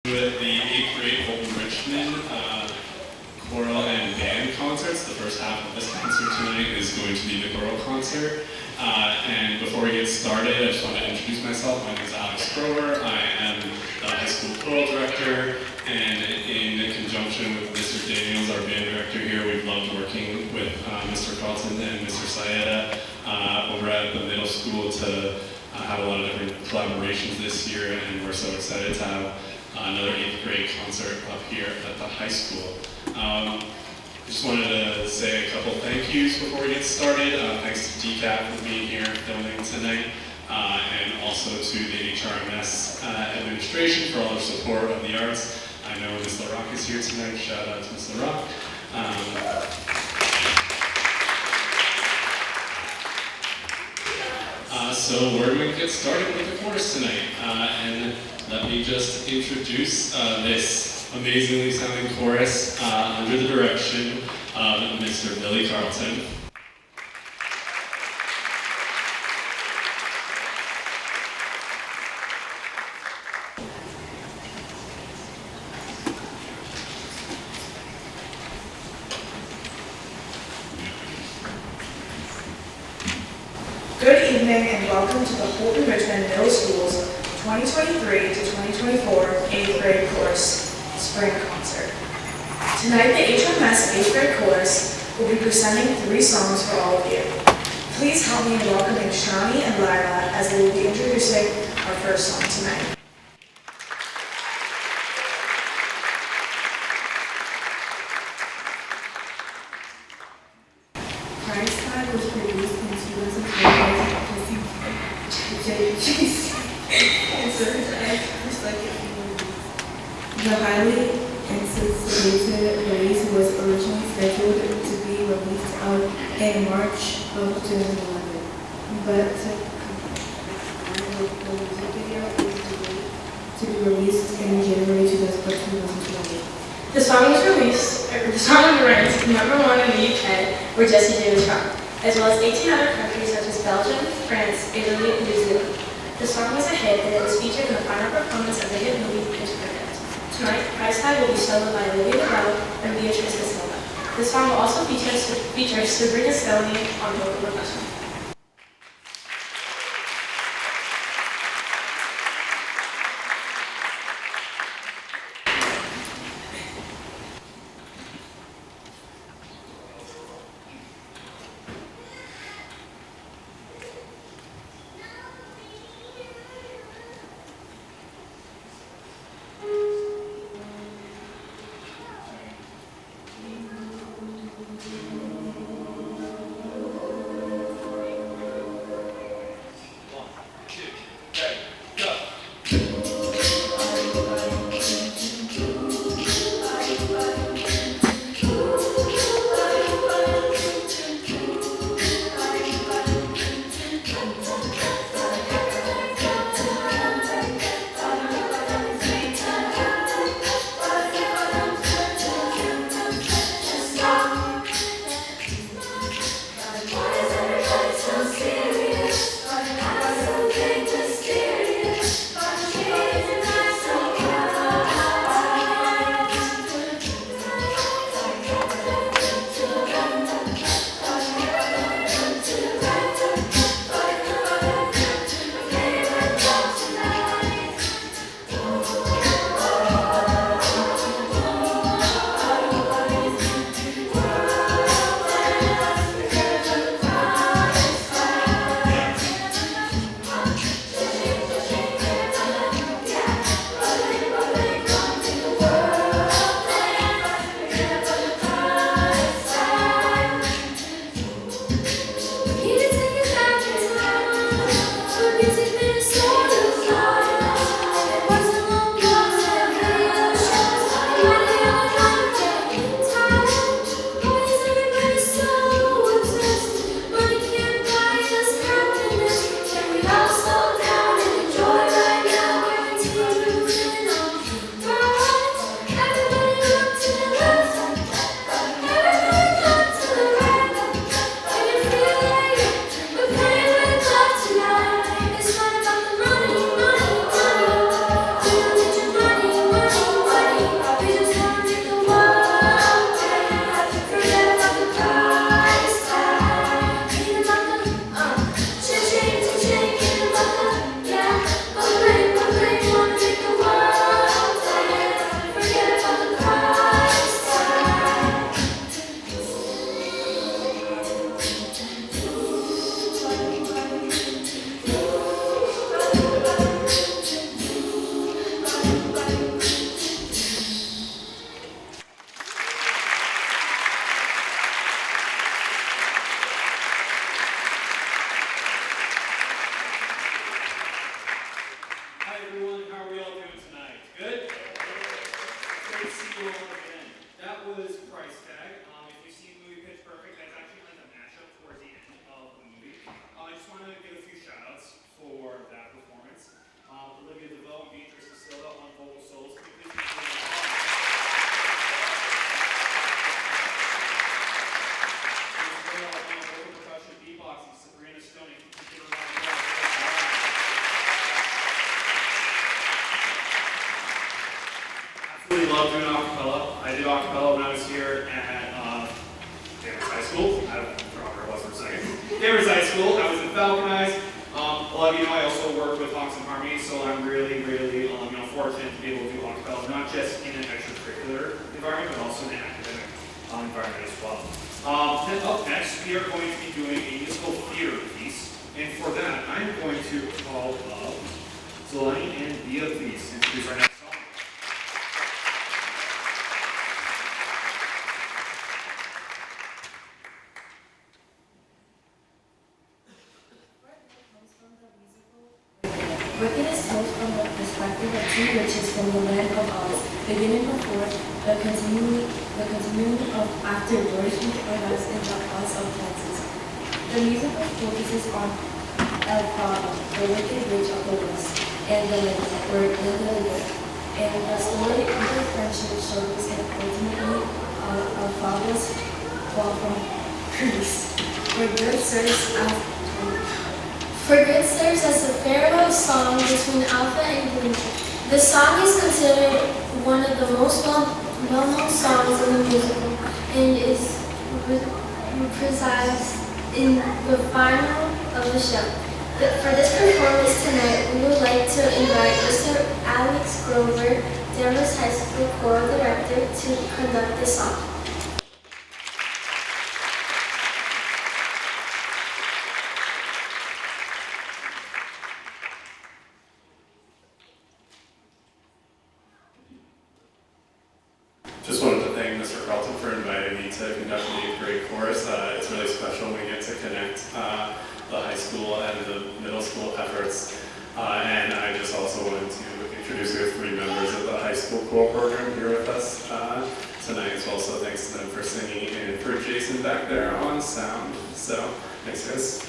With the 8th grade Holten Richmond choral and band concerts. The first half of this concert tonight is going to be the choral concert. And before we get started, I just want to introduce myself. My name is Alex Grover. I am the high school choral director, and in conjunction with Mr. Daniels, our band director here, we've loved working with Mr. Carlton and Mr. Sayeda over at the middle school to have a lot of different collaborations this year, and we're so excited to have another 8th grade concert up here at the high school. Just wanted to say a couple thank yous before we get started. Thanks to DCAP for being here filming tonight, and also to the HRMS administration for all their support of the arts. I know Ms. LaRock is here tonight. Shout out to Ms. LaRock. So we're going to get started with the chorus tonight, and let me just introduce this amazingly sounding chorus under the direction of Mr. Billy Carlton. Good evening and welcome to the Holten Richmond Middle School's 2023 to 2024 8th grade chorus spring concert. Tonight the HMS 8th grade chorus will be presenting 3 songs for all of you. Please help me in welcoming Shani and Lyra as they will be introducing our first song tonight. Price was produced in 2012 The highly anticipated release was originally scheduled to be released out in March of 2011, but the music video is delayed to be released in January 2020. The song was ranked #1 in the UK, where Jessie J was from, as well as 18 other countries such as Belgium, France, Italy, and New Zealand. The song was a hit, and it was featured in the final performance of the hit movie Pitch Perfect. Tonight, Price Tag will be soloed by Olivia Devoe and Beatrice Da Silva. This song will also feature Sabrina Skelly on vocal percussion. Cambridge High School. I was in Falconize. A lot of you know I also work with Hawks and Harmony, so I'm really, fortunate to be able to do acapella, not just in an extracurricular environment, but also in an academic environment as well. Then up next, we are going to be doing a musical theater piece, and for that, I'm going to call up Zelani and Beatrice to introduce our next song. Wicked is told from the perspective of two witches from the land of Oz, beginning before the continuing of after Dorothy arrives in the Oz of Kansas. The musical focuses on Elphaba, the wicked witch of the west, and the land where Linda lived, and the story of their friendship struggles and ultimately Elphaba's fall from Greece. For Good serves as a farewell song between Alpha and Beta. The song is considered one of the most well-known songs in the musical and is reprised in the final of the show. For this performance tonight, we would like to invite Mr. Alex Grover, Danvers High School Choral Director, to conduct the song. Just wanted to thank Mr. Carlton for inviting me to conduct the 8th grade chorus. It's really special when we get to connect the high school and the middle school efforts. And I just also wanted to introduce you to 3 members of the high school choral program here with us tonight as well. So thanks to them for singing and for Jason back there on sound. So thanks guys.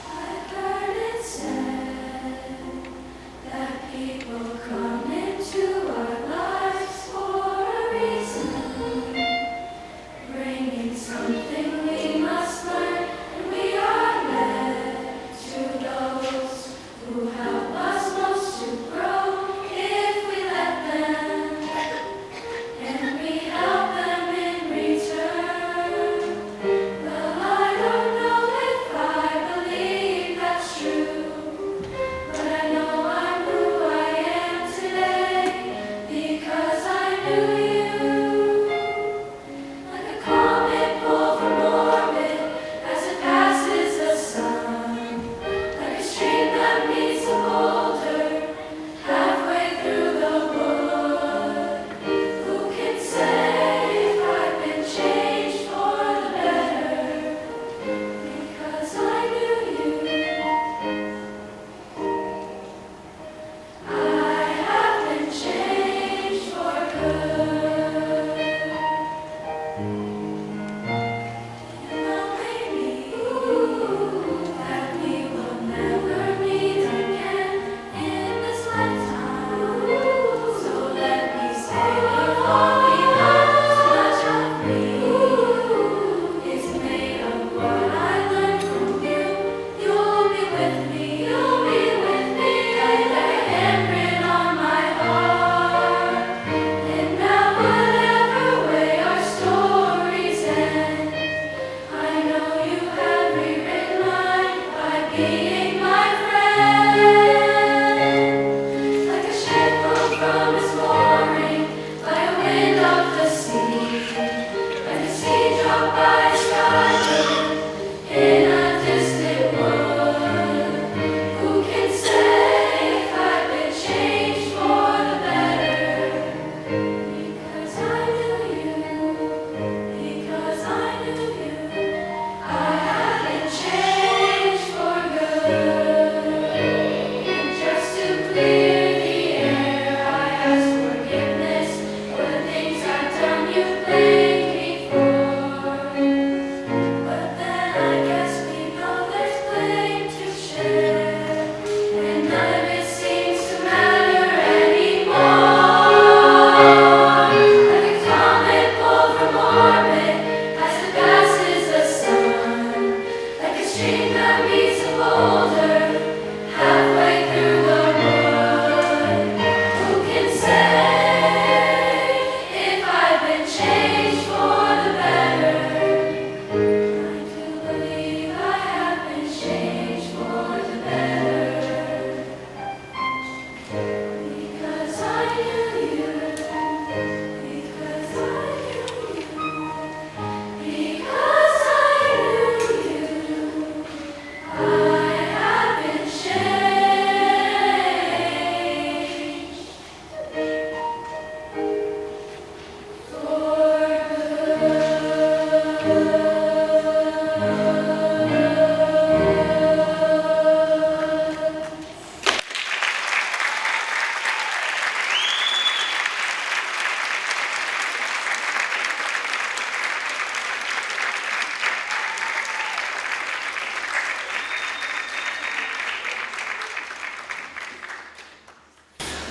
I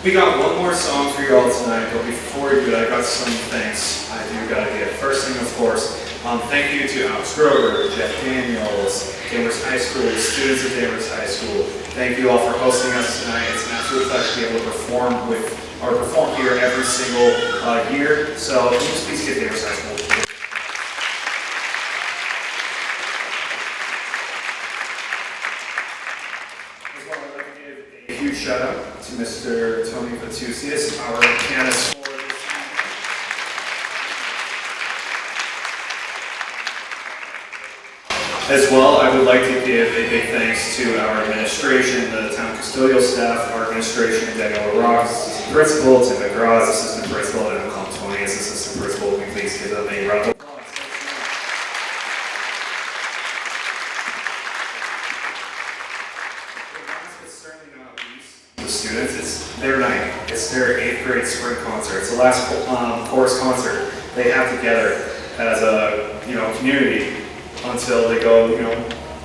We got one more song for you all tonight, but before we do that, I got some thanks I do gotta give. First thing, of course, thank you to Alex Grover, Jeff Daniels, Danvers High School, students of Danvers High School. Thank you all for hosting us tonight. It's an absolute pleasure to be able to perform here every single year. So please give Danvers High School. As well, I'd like to give a huge shout out to Mr. Tony Patusius, our pianist for this evening. As well, I would like to give a big thanks to our administration, the town custodial staff, our administration, Daniel Rock, assistant principal, Tim McGraw, assistant principal, and Tom Tony as assistant principal. Can we please give them a round of applause? Last but certainly not least, the students, it's their night. It's their 8th grade spring concert. It's the last chorus concert they have together as a community until they go,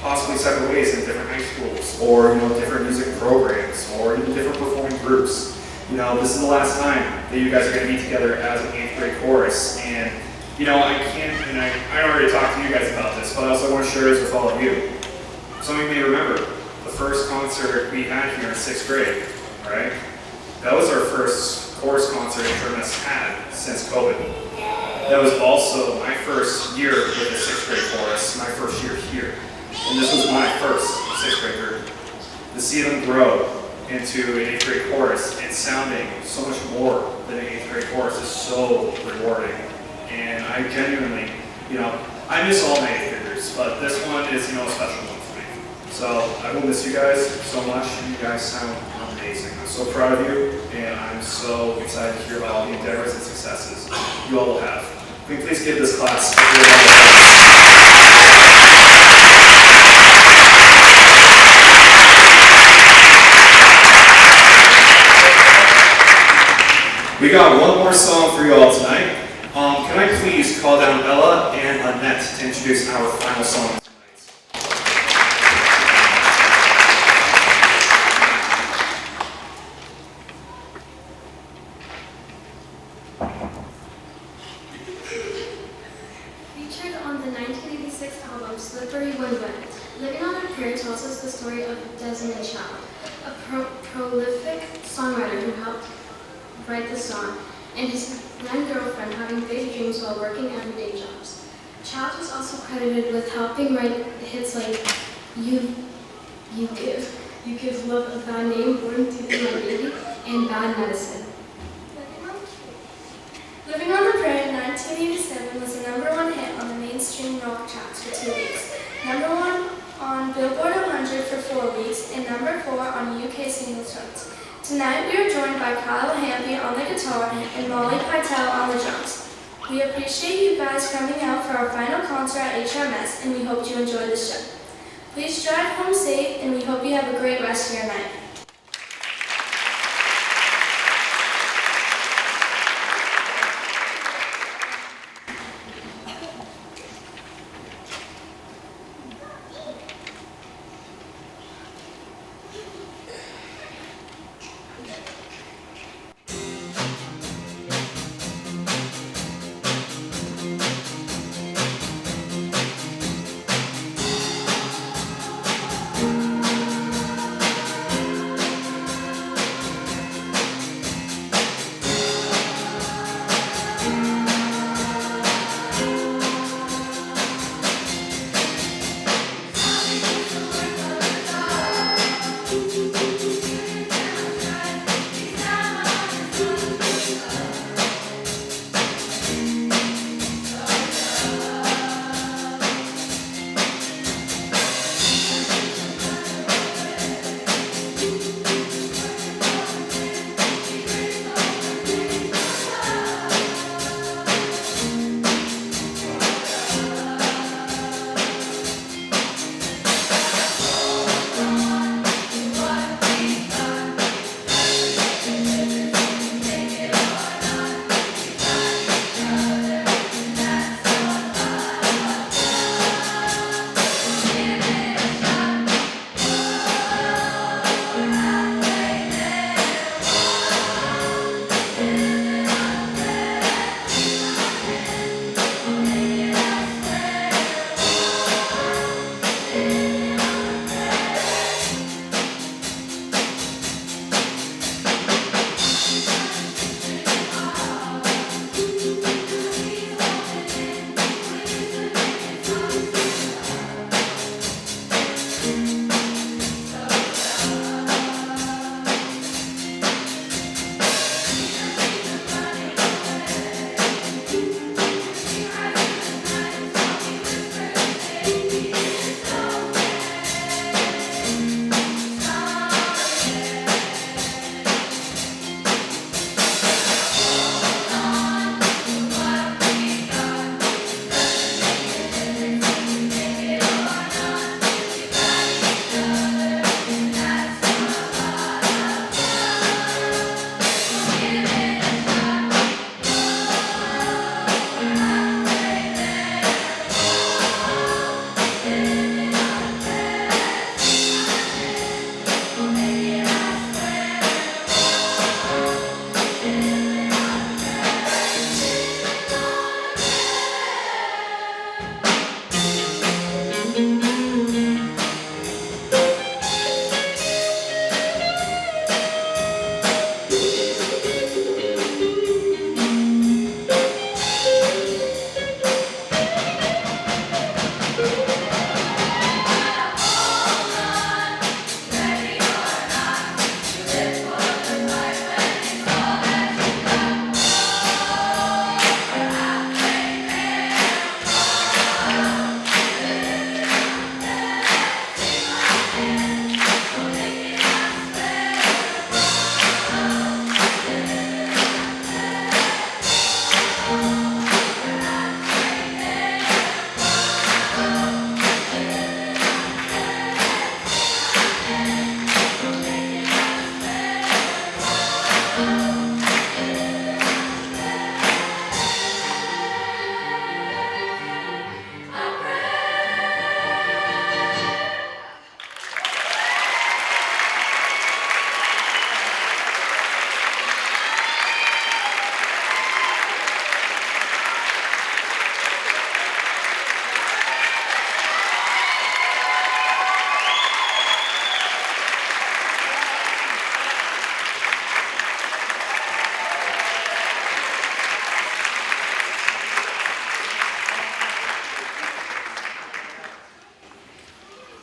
possibly separate ways in different high schools, or different music programs, or even different performing groups. This is the last time that you guys are going to be together as an 8th grade chorus, and I can't, and I already talked to you guys about this, but I also want to share this with all of you. Some of you may remember the first concert we had here in 6th grade, right? That was our first chorus concert HRMS had since COVID. That was also my first year with the 6th grade chorus, my first year here. And this was my first 6th grade group. To see them grow into an 8th grade chorus and sounding so much more than an 8th grade chorus is so rewarding. And I genuinely, I miss all my 8th graders, but this one is, a special one for me. So I will miss you guys so much, and you guys sound amazing. I'm so proud of you, and I'm so excited to hear about all the endeavors and successes you all will have. Can we please give this class a big round of applause? We got one more song for you all tonight. Can I please call down Ella and Annette to introduce our final song tonight? Featured on the 1986 album Slippery When Wet, Living on a Prayer tells us the story of Desmond Child, a prolific songwriter who helped write the song, and his then girlfriend having big dreams while working everyday jobs. Child was also credited with helping write hits like You Give Love a Bad Name, Born to Be My Baby, and Bad Medicine. Living on the Prairie in 1987 was the #1 hit on the mainstream rock charts for 2 weeks, #1 on Billboard 100 for 4 weeks, and #4 on UK singles charts. Tonight we are joined by Kyle Hamby on the guitar and Molly Pytel on the drums. We appreciate you guys coming out for our final concert at HRMS, and we hope you enjoy the show. Please drive home safe, and we hope you have a great rest of your night.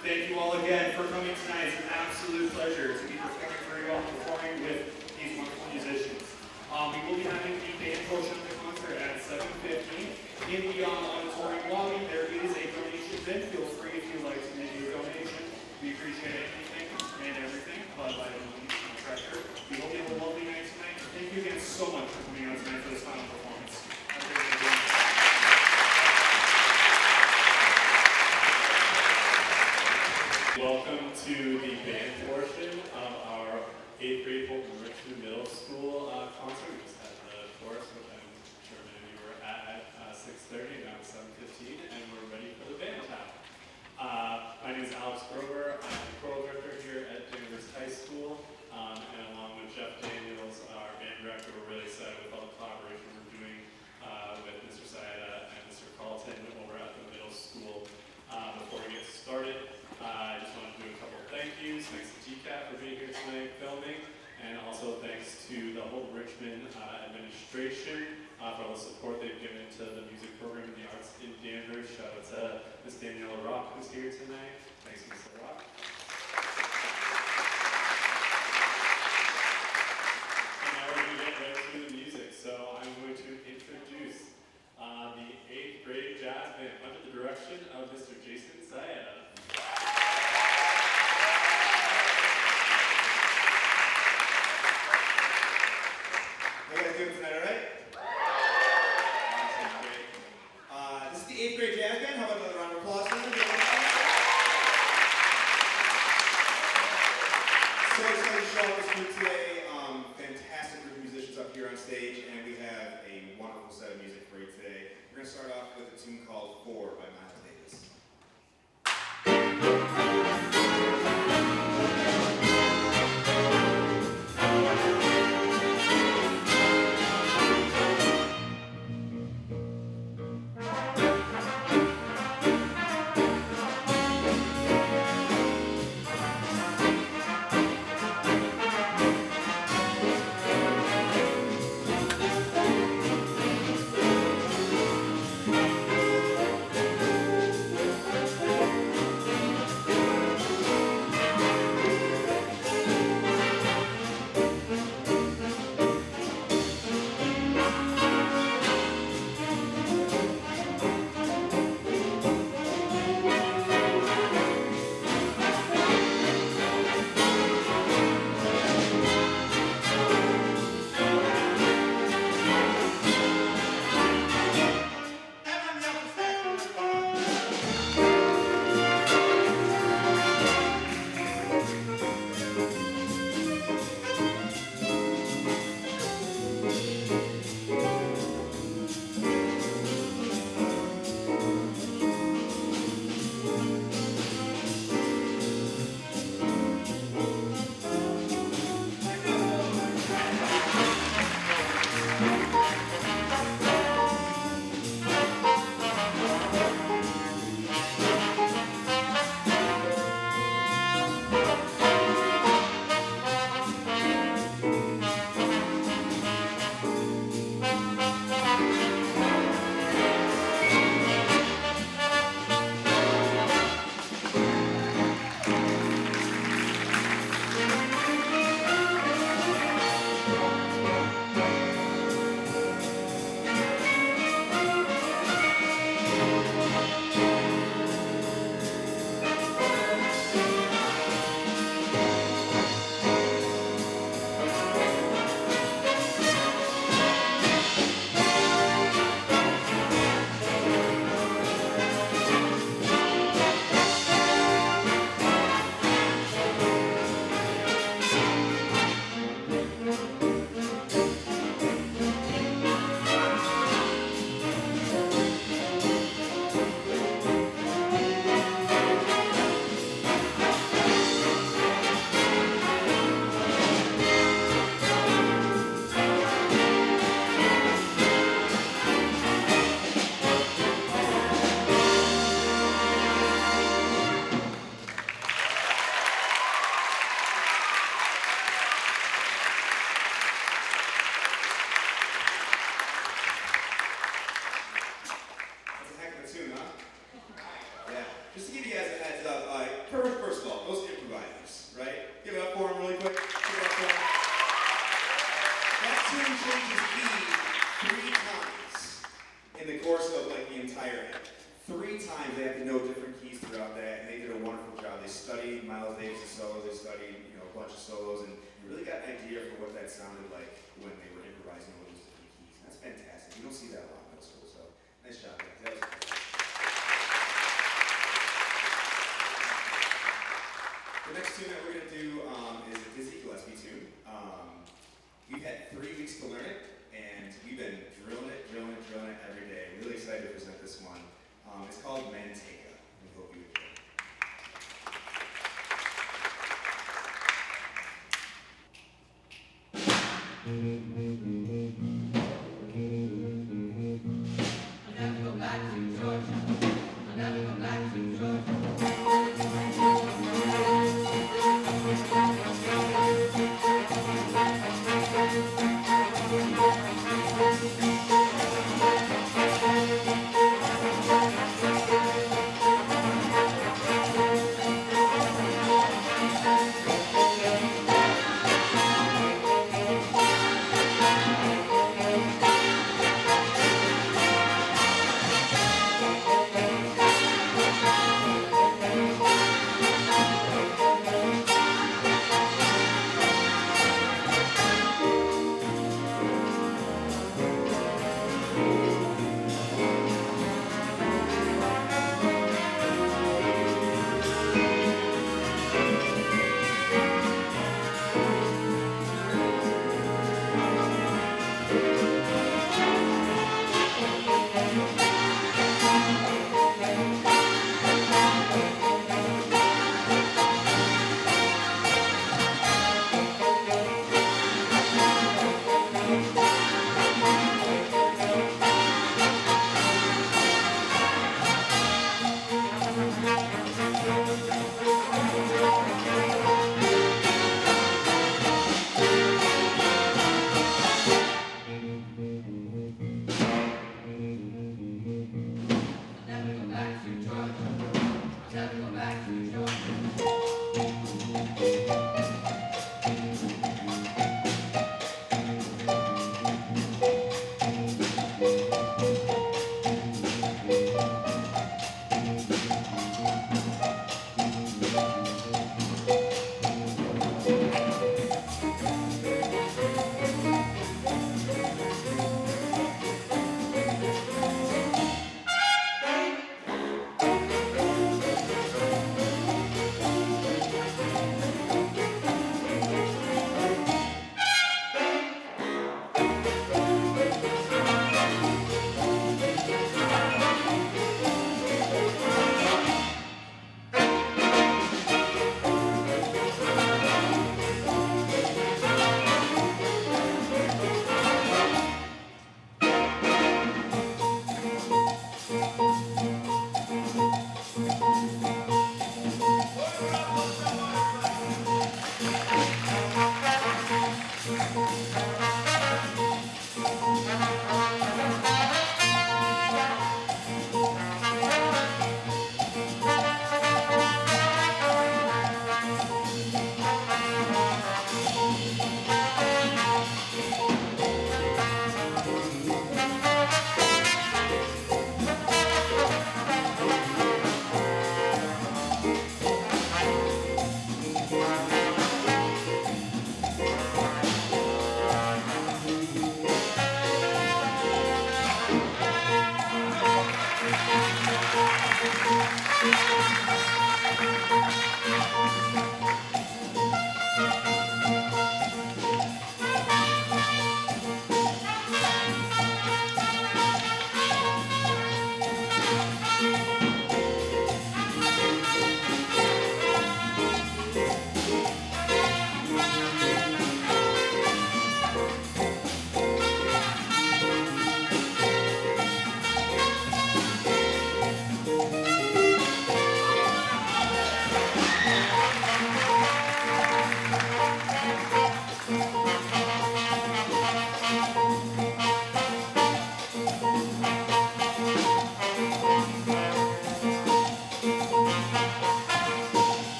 Thank you all again for coming tonight. It's an absolute pleasure to be performing for you all, performing with these wonderful musicians. We will be having the band portion of the concert at 7:15. In the auditorium lobby, there is a donation bin. Feel free if you'd like to make a donation. We appreciate anything and everything, but by no means no pressure. We hope you have a lovely night tonight. Thank you again so much for coming out tonight for this final performance. Have a great night. Welcome to the band portion of our 8th grade Holten Richmond Middle School concert. We just had the chorus, which I'm sure many of you were at 6:30, now it's 7:15, and we're ready for the band time. My name is Alex Grover. I'm the choral director here at Danvers High School, and along with Jeff Daniels, our band director, we're really excited with all the collaboration we're doing with Mr. Sayeda and Mr. Holten over at the middle school. Before we get started, I just want to do a couple of thank yous. Thanks to GCAT for being here tonight filming, and also thanks to the whole Richmond administration for all the support they've given to the music program and the arts in Danvers. Shout out to Miss Daniela Rock, who's here tonight. Thanks, Miss Rock. And now we're going to get right to the music. So I'm going to introduce the 8th grade jazz band under the direction of Mr. Jason Sayeda. How you guys doing tonight, all right? Awesome, great. This is the 8th grade jazz band. How about another round of applause for them? So excited to show up this group today. Fantastic group of musicians up here on stage, and we have a wonderful set of music for you today. We're going to start off with a tune called 4 by Miles Davis. just to give you guys a heads up, first of all, those improvisers, right? Give it up for them really quick. Give it up for them. That tune changes key 3 times in the course of like the entire hit. 3 times they have to know different keys throughout that, and they did a wonderful job. They studied Miles Davis' solos, they studied a bunch of solos, and you really got an idea for what that sounded like when they were improvising all those different keys. That's fantastic. You don't see that a lot in middle school, so nice job, guys. That was cool. The next tune that we're going to do is a Dizzy Gillespie tune. We've had 3 weeks to learn it, and we've been drilling it every day. Really excited to present this one. It's called Manteca. We hope you enjoy it. I'll never go back to Georgia. I'll never go back to Georgia.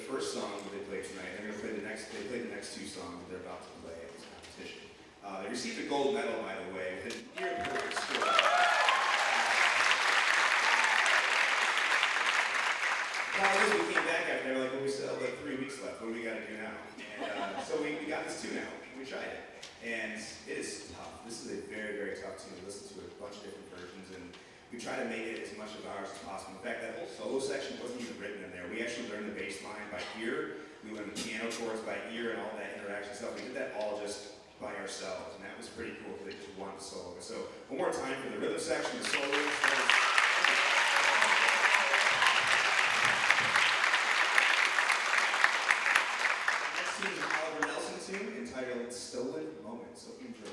first song that they played tonight. They're going to play the next. They played the next two songs that they're about to play at this competition. They received a gold medal, by the way, with a near perfect score. We came back after, they were like, well, we still have like 3 weeks left. What do we got to do now? And so we got this tune out. We tried it. And it is tough. This is a very, very tough tune. We listened to a bunch of different versions, and we try to make it as much of ours as possible. In fact, that whole solo section wasn't even written in there. We actually learned the bass line by ear. We learned the piano chords by ear and all that interaction stuff. We did that all just by ourselves, and that was pretty cool because they just wanted to solo. So one more time for the rhythm section, the soloist. Entitled Stolen Moments, so enjoy.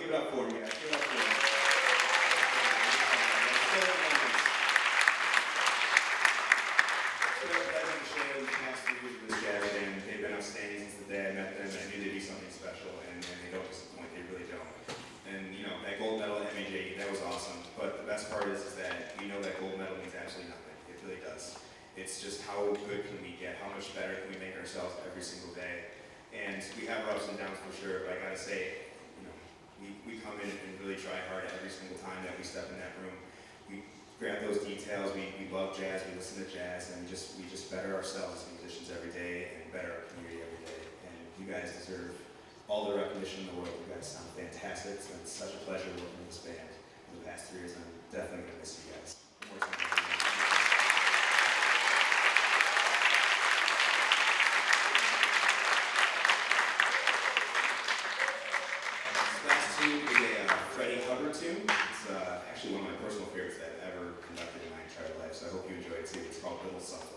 Give it up for him, guys. Give it up for him. It's been a pleasure to share the past 3 years with this jazz band. They've been outstanding since the day I met them. I knew they'd be something special, and they don't disappoint. They really don't. And you know, that gold medal at MAJ, that was awesome. But the best part is that we know that gold medal means absolutely nothing. It really does. It's just how good can we get? How much better can we make ourselves every single day? And we have our ups and downs for sure, but I gotta say, you know, we come in and really try hard every single time that we step in that room. We grab those details, we love jazz, we listen to jazz, and we just better ourselves as musicians every day and better our community every day. And you guys deserve all the recognition in the world. You guys sound fantastic. It's been such a pleasure working with this band for the past 3 years, and I'm definitely gonna miss you guys. One more time. Is a Freddie Hubbard tune. It's actually one of my personal favorites that I've ever conducted in my entire life, so I hope you enjoy it too. It's called Little Sunflower.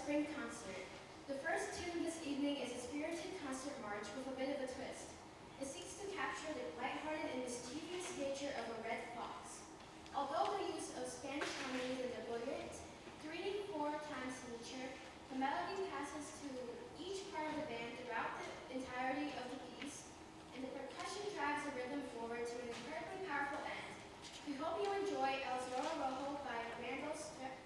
Spring Concert. The first tune this evening is a spirited concert march with a bit of a twist. It seeks to capture the lighthearted and mischievous nature of a red fox. Although the use of Spanish harmonies is obligate, 3 to 4 times feature, the melody passes to each part of the band throughout the entirety of the piece, and the percussion drags the rhythm forward to an incredibly powerful end. We hope you enjoy El Zorro Rojo by Randall Strandage.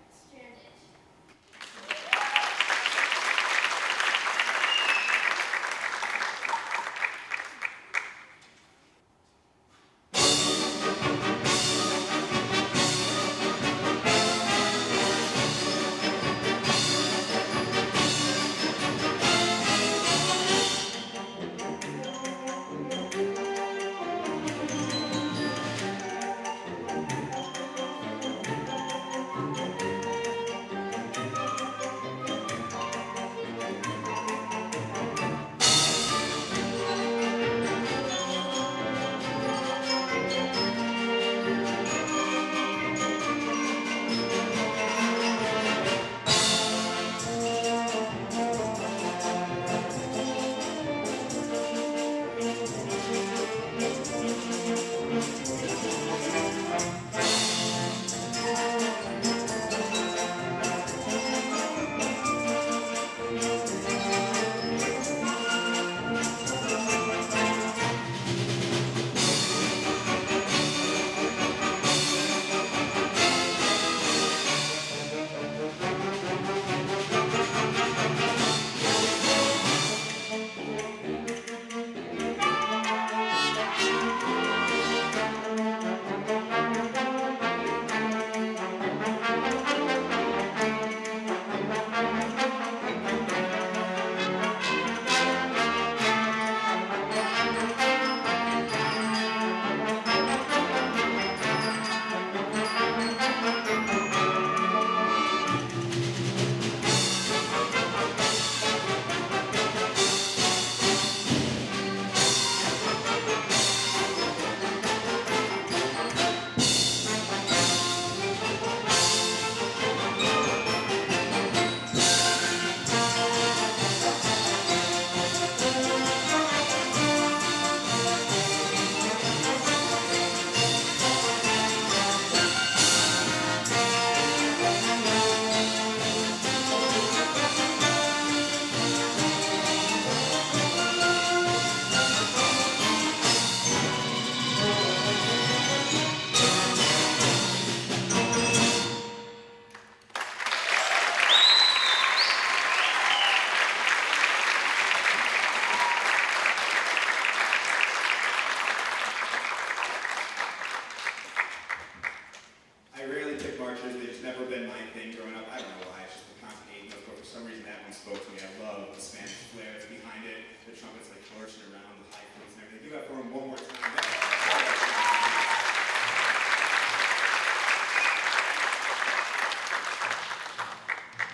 I rarely pick marches. They've just never been my thing growing up. I don't know why. It's just the constant eight notes, but for some reason that one spoke to me. I love the Spanish flair that's behind it, the trumpets like flourishing around, the high points and everything. Give it up for them one more time.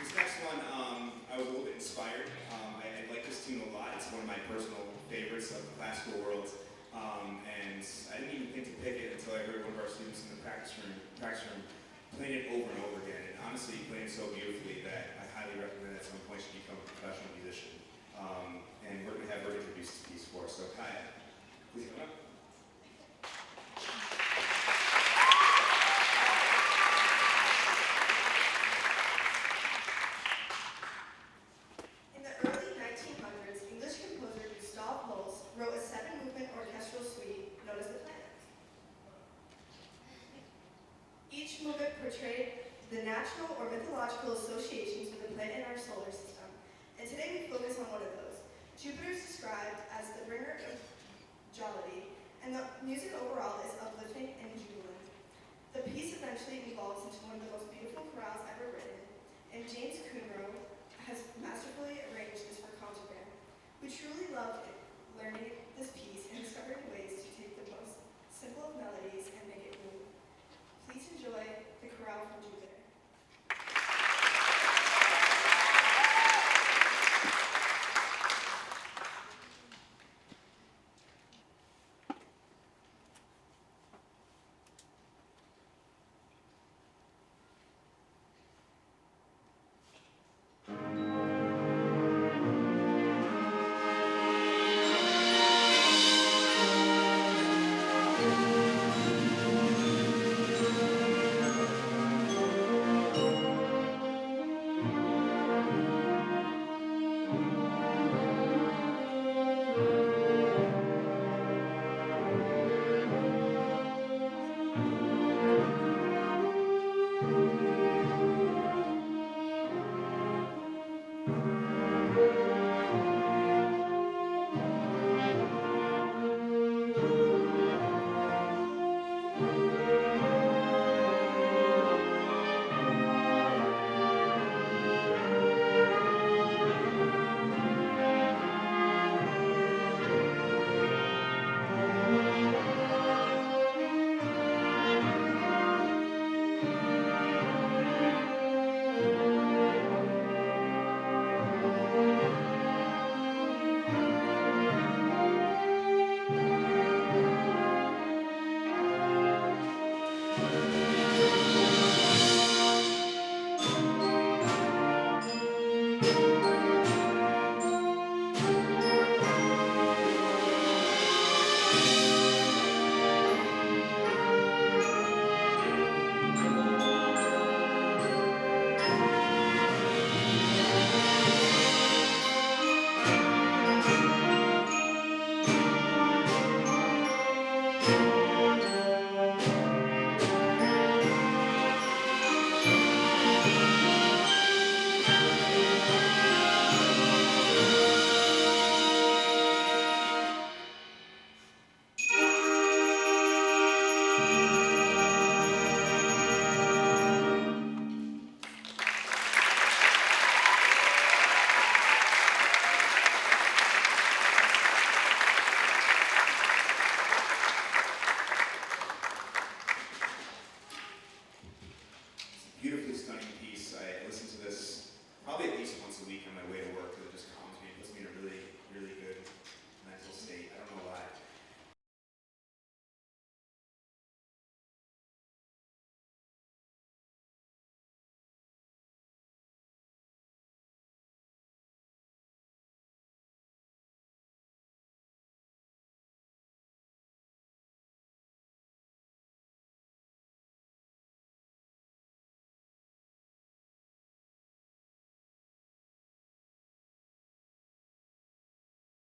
This next one, I was a little bit inspired. I like this tune a lot. It's one of my personal favorites of the classical world. And I didn't even think to pick it until I heard one of our students in the practice room playing it over and over again. And honestly, he played it so beautifully that I highly recommend at some point she become a professional musician. And we're going to have her introduce this piece for us. So Kaya, please come up. In the early 1900s, English composer Gustav Holst wrote a 7-movement orchestral suite known as the Planets. Each movement portrayed the natural or mythological associations with the planet in our solar system, and today we focus on one of those. Jupiter is described as the bringer of jollity, and the music overall is uplifting and jubilant. The piece eventually evolves into one of the most beautiful chorales ever written, and James Coonroe has masterfully arranged this for contraband. We truly loved learning this piece and discovering ways to take the most simple of melodies